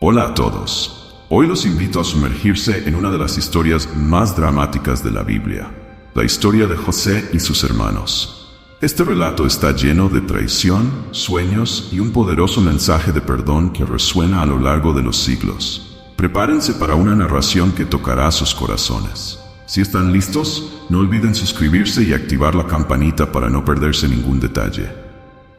Hola a todos. Hoy los invito a sumergirse en una de las historias más dramáticas de la Biblia, la historia de José y sus hermanos. Este relato está lleno de traición, sueños y un poderoso mensaje de perdón que resuena a lo largo de los siglos. Prepárense para una narración que tocará sus corazones. Si están listos, no olviden suscribirse y activar la campanita para no perderse ningún detalle.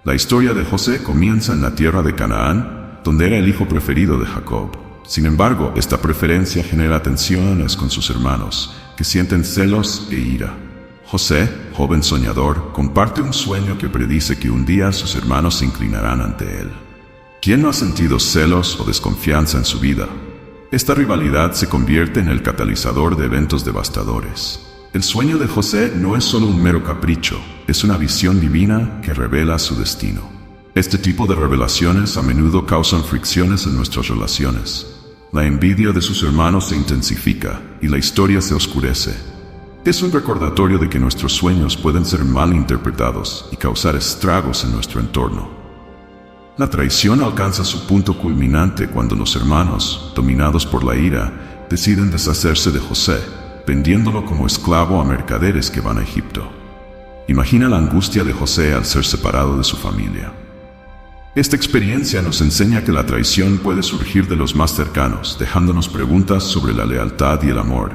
La historia de José comienza en la tierra de Canaán, donde era el hijo preferido de Jacob. Sin embargo, esta preferencia genera tensiones con sus hermanos, que sienten celos e ira. José, joven soñador, comparte un sueño que predice que un día sus hermanos se inclinarán ante él. ¿Quién no ha sentido celos o desconfianza en su vida? Esta rivalidad se convierte en el catalizador de eventos devastadores. El sueño de José no es solo un mero capricho, es una visión divina que revela su destino. Este tipo de revelaciones a menudo causan fricciones en nuestras relaciones. La envidia de sus hermanos se intensifica y la historia se oscurece. Es un recordatorio de que nuestros sueños pueden ser mal interpretados y causar estragos en nuestro entorno. La traición alcanza su punto culminante cuando los hermanos, dominados por la ira, deciden deshacerse de José, vendiéndolo como esclavo a mercaderes que van a Egipto. Imagina la angustia de José al ser separado de su familia. Esta experiencia nos enseña que la traición puede surgir de los más cercanos, dejándonos preguntas sobre la lealtad y el amor.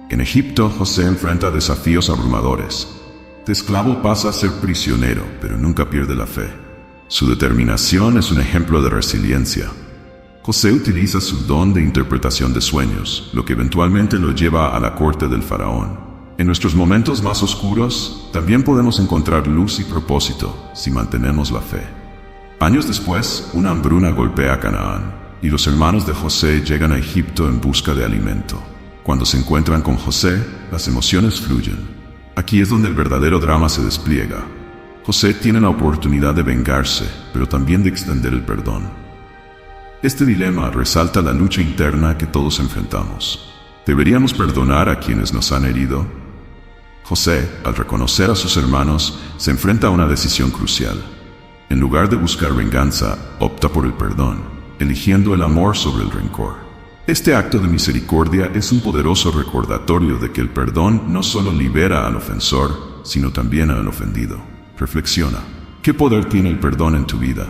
En Egipto, José enfrenta desafíos abrumadores. De esclavo pasa a ser prisionero, pero nunca pierde la fe. Su determinación es un ejemplo de resiliencia. José utiliza su don de interpretación de sueños, lo que eventualmente lo lleva a la corte del faraón. En nuestros momentos más oscuros, también podemos encontrar luz y propósito si mantenemos la fe. Años después, una hambruna golpea a Canaán, y los hermanos de José llegan a Egipto en busca de alimento. Cuando se encuentran con José, las emociones fluyen. Aquí es donde el verdadero drama se despliega. José tiene la oportunidad de vengarse, pero también de extender el perdón. Este dilema resalta la lucha interna que todos enfrentamos. ¿Deberíamos perdonar a quienes nos han herido? José, al reconocer a sus hermanos, se enfrenta a una decisión crucial. En lugar de buscar venganza, opta por el perdón, eligiendo el amor sobre el rencor. Este acto de misericordia es un poderoso recordatorio de que el perdón no solo libera al ofensor, sino también al ofendido. Reflexiona. ¿Qué poder tiene el perdón en tu vida?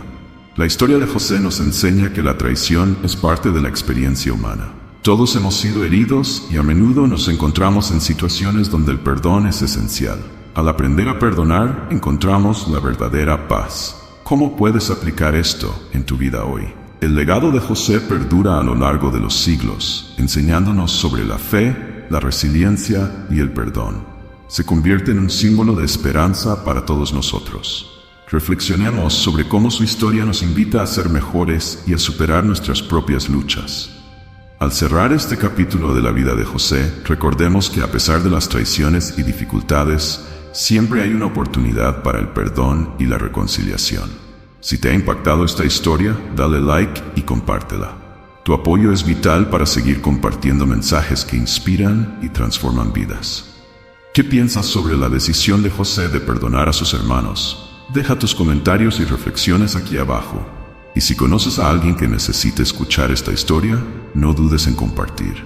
La historia de José nos enseña que la traición es parte de la experiencia humana. Todos hemos sido heridos y a menudo nos encontramos en situaciones donde el perdón es esencial. Al aprender a perdonar, encontramos la verdadera paz. ¿Cómo puedes aplicar esto en tu vida hoy? El legado de José perdura a lo largo de los siglos, enseñándonos sobre la fe, la resiliencia y el perdón. Se convierte en un símbolo de esperanza para todos nosotros. Reflexionemos sobre cómo su historia nos invita a ser mejores y a superar nuestras propias luchas. Al cerrar este capítulo de la vida de José, recordemos que a pesar de las traiciones y dificultades, siempre hay una oportunidad para el perdón y la reconciliación. Si te ha impactado esta historia, dale like y compártela. Tu apoyo es vital para seguir compartiendo mensajes que inspiran y transforman vidas. ¿Qué piensas sobre la decisión de José de perdonar a sus hermanos? Deja tus comentarios y reflexiones aquí abajo. Y si conoces a alguien que necesite escuchar esta historia, no dudes en compartir.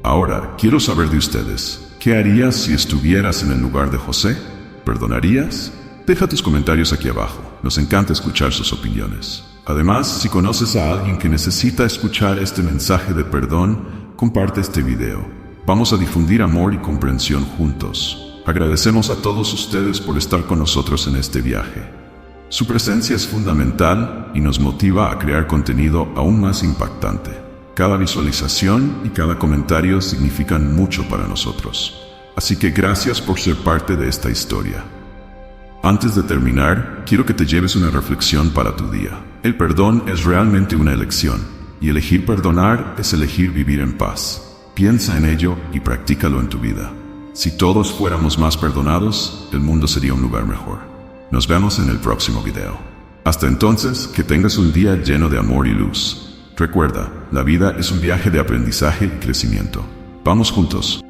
Ahora, quiero saber de ustedes. ¿Qué harías si estuvieras en el lugar de José? ¿Perdonarías? Deja tus comentarios aquí abajo. Nos encanta escuchar sus opiniones. Además, si conoces a alguien que necesita escuchar este mensaje de perdón, comparte este video. Vamos a difundir amor y comprensión juntos. Agradecemos a todos ustedes por estar con nosotros en este viaje. Su presencia es fundamental y nos motiva a crear contenido aún más impactante. Cada visualización y cada comentario significan mucho para nosotros. Así que gracias por ser parte de esta historia. Antes de terminar, quiero que te lleves una reflexión para tu día. El perdón es realmente una elección, y elegir perdonar es elegir vivir en paz. Piensa en ello y practícalo en tu vida. Si todos fuéramos más perdonados, el mundo sería un lugar mejor. Nos vemos en el próximo video. Hasta entonces, que tengas un día lleno de amor y luz. Recuerda, la vida es un viaje de aprendizaje y crecimiento. Vamos juntos.